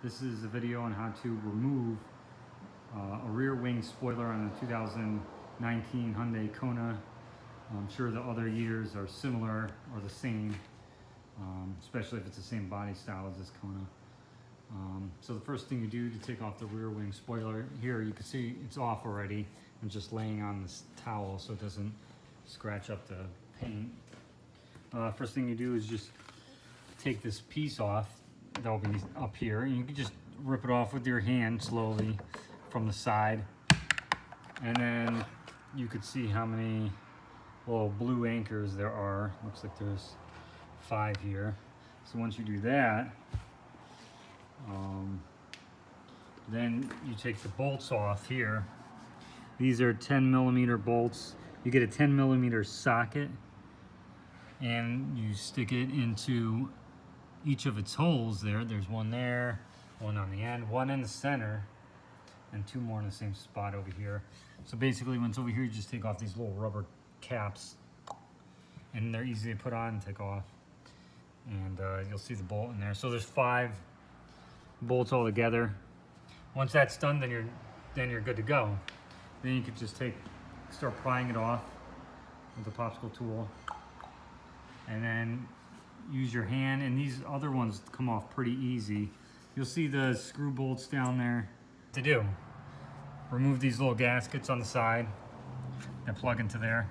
This is a video on how to remove a rear wing spoiler on a 2019 Hyundai Kona. I'm sure the other years are similar or the same, especially if it's the same body style as this Kona. So the first thing you do to take off the rear wing spoiler, here you can see it's off already and just laying on this towel so it doesn't scratch up the paint. First thing you do is just take this piece off that'll be up here, and you can just rip it off with your hand slowly from the side, and then you could see how many little blue anchors there are. Looks like there's 5 here. So once you do that, then you take the bolts off here. These are 10mm bolts. You get a 10mm socket and you stick it into each of its holes there. There's one there, one on the end, one in the center, and 2 more in the same spot over here. So basically when it's over here, you just take off these little rubber caps, and they're easy to put on and take off. And you'll see the bolt in there. So there's 5 bolts all together. Once that's done, then you're good to go. Then you could just start prying it off with the popsicle tool, and then use your hand. And these other ones come off pretty easy. You'll see the screw bolts down there. To do, remove these little gaskets on the side and plug into there,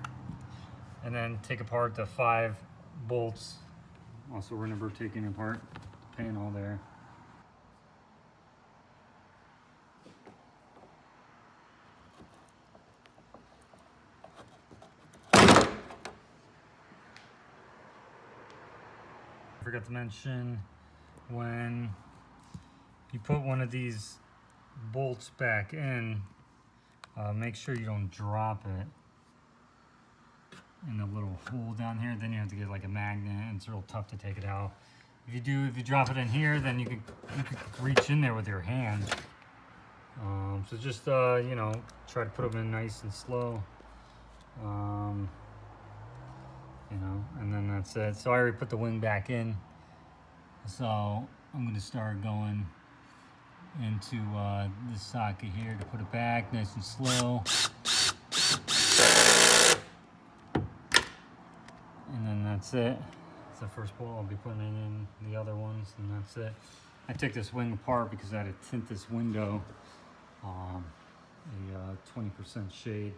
and then take apart the 5 bolts. Also remember taking apart the panel there. I forgot to mention, when you put one of these bolts back in, make sure you don't drop it in the little hole down here. Then you have to get like a magnet, and it's real tough to take it out. If you drop it in here, then you could reach in there with your hand. So just you know, try to put them in nice and slow. You know, and then that's it. So I already put the wing back in, so I'm going to start going into this socket here to put it back nice and slow. And then that's it. It's the first bolt. I'll be putting in the other ones, and that's it. I took this wing apart because I had to tint this window a 20% shade.